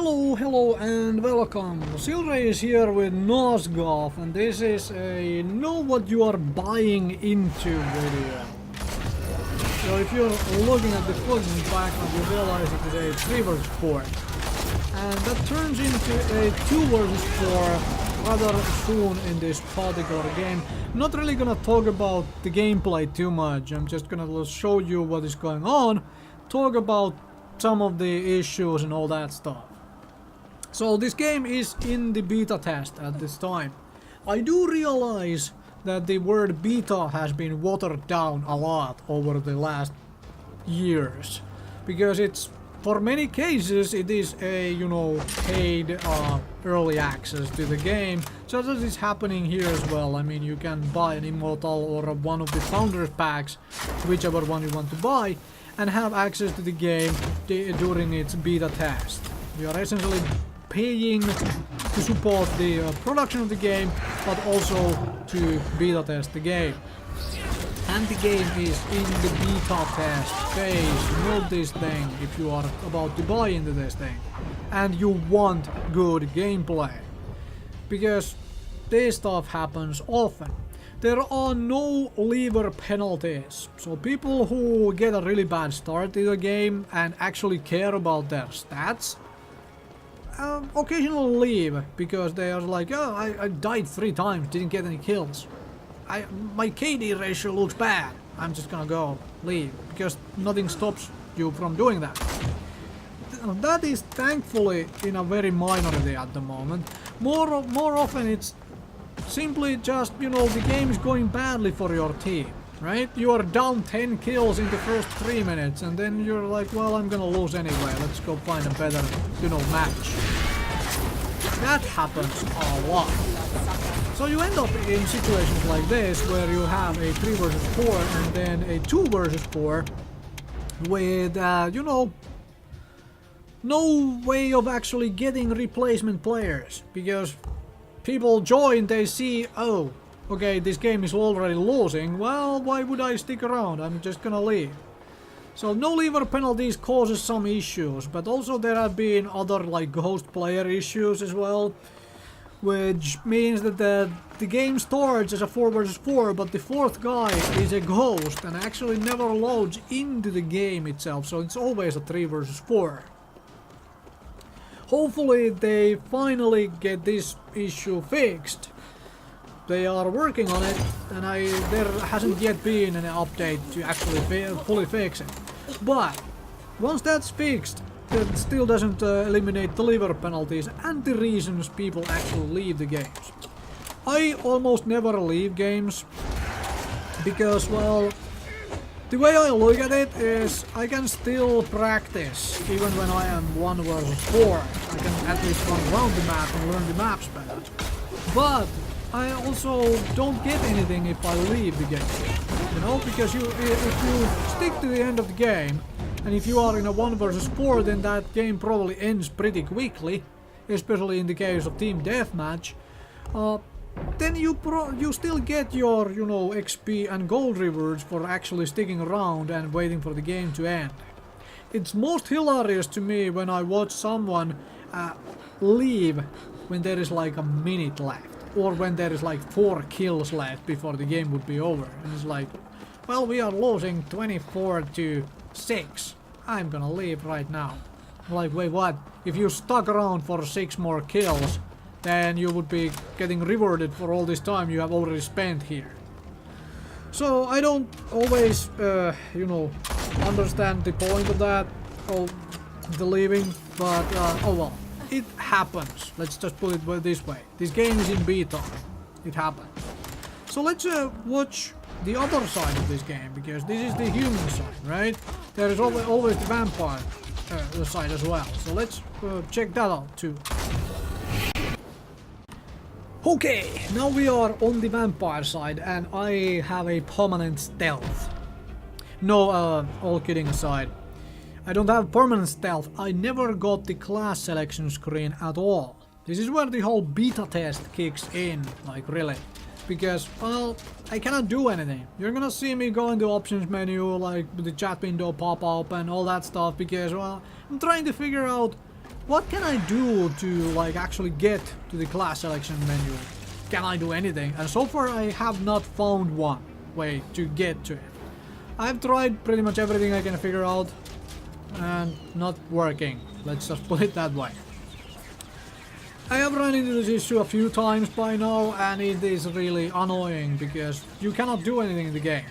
Hello and welcome. Silrace here with Nosgoth, and this is a know what you are buying into video. So if you're looking at the fucking background, you realize it is a 3 vs 4. And that turns into a 2 vs 4 rather soon in this particular game. I'm not really gonna talk about the gameplay too much, I'm just gonna show you what is going on, talk about some of the issues and all that stuff. So this game is in the beta test at this time. I do realize that the word beta has been watered down a lot over the last years, because it's, for many cases, it is a, paid early access to the game, just as is happening here as well. I mean, you can buy an Immortal or one of the Founders packs, whichever one you want to buy, and have access to the game during its beta test. You are essentially paying to support the production of the game, but also to beta test the game. And the game is in the beta test phase. Note this thing if you are about to buy into this thing and you want good gameplay, because this stuff happens often. There are no lever penalties, so people who get a really bad start to the game and actually care about their stats occasionally leave, because they are like, oh, I died 3 times, didn't get any kills. My KD ratio looks bad. I'm just gonna go leave, because nothing stops you from doing that. That is thankfully in a very minority at the moment. More often it's simply just, the game is going badly for your team, right? You are down 10 kills in the first 3 minutes, and then you're like, well, I'm gonna lose anyway, let's go find a better, match. That happens a lot. So you end up in situations like this, where you have a 3 vs 4 and then a 2 vs 4 with, no way of actually getting replacement players, because people join, they see, oh, okay, this game is already losing, well, why would I stick around? I'm just gonna leave. So no lever penalties causes some issues, but also there have been other like ghost player issues as well, which means that the game starts as a 4 vs 4, but the 4th guy is a ghost and actually never loads into the game itself, so it's always a 3 vs 4. Hopefully they finally get this issue fixed. They are working on it, and there hasn't yet been an update to actually fully fix it. But once that's fixed, that still doesn't eliminate the lever penalties and the reasons people actually leave the games. I almost never leave games because, well, the way I look at it is I can still practice even when I am 1 vs 4. I can at least run around the map and learn the maps better. But I also don't get anything if I leave the game. Because if you stick to the end of the game, and if you are in a 1 vs 4, then that game probably ends pretty quickly, especially in the case of team deathmatch. Then you still get your, XP and gold rewards for actually sticking around and waiting for the game to end. It's most hilarious to me when I watch someone leave when there is like a minute left, or when there is like 4 kills left before the game would be over. And it's like, well, we are losing 24-6. I'm gonna leave right now. I'm like, wait, what? If you stuck around for 6 more kills, then you would be getting rewarded for all this time you have already spent here. So I don't always, understand the point of that, of the leaving, but oh well, it happens. Let's just put it this way. This game is in beta. It happens. So let's watch the other side of this game, because this is the human side, right? There is always the vampire side as well. So let's check that out too. Okay, now we are on the vampire side, and I have a permanent stealth. No, all kidding aside, I don't have permanent stealth. I never got the class selection screen at all. This is where the whole beta test kicks in, like really. Because, well, I cannot do anything. You're gonna see me go in the options menu, like the chat window pop up and all that stuff, because, well, I'm trying to figure out What can I do to like actually get to the class selection menu? Can I do anything? And so far I have not found one way to get to it. I've tried pretty much everything I can figure out and not working. Let's just put it that way. I have run into this issue a few times by now and it is really annoying because you cannot do anything in the game.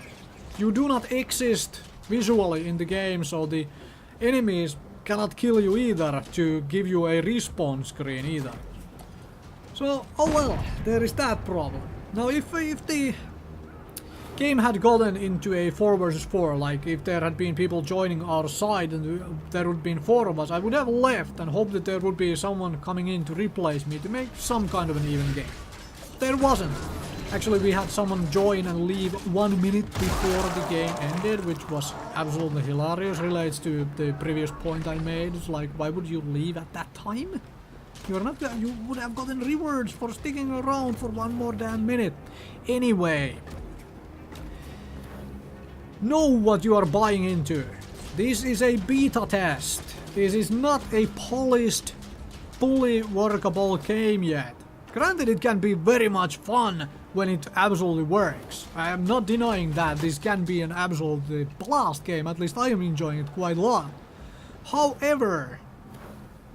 You do not exist visually in the game, so the enemies cannot kill you either to give you a respawn screen either. So, oh well, there is that problem. Now if the game had gotten into a 4 versus 4, like if there had been people joining our side and there would have been 4 of us, I would have left and hoped that there would be someone coming in to replace me to make some kind of an even game. There wasn't. Actually, we had someone join and leave 1 minute before the game ended, which was absolutely hilarious. Relates to the previous point I made. It's like, why would you leave at that time? You're not. You would have gotten rewards for sticking around for 1 more damn minute. Anyway, know what you are buying into. This is a beta test. This is not a polished, fully workable game yet. Granted, it can be very much fun when it absolutely works. I am not denying that this can be an absolutely blast game, at least I am enjoying it quite a lot. However,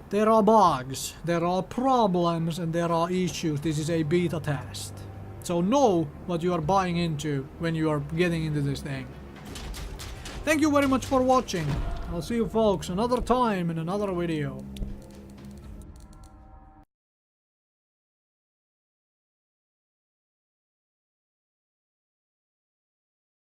there are bugs, there are problems and there are issues. This is a beta test. So know what you are buying into when you are getting into this thing. Thank you very much for watching. I'll see you folks another time in another video.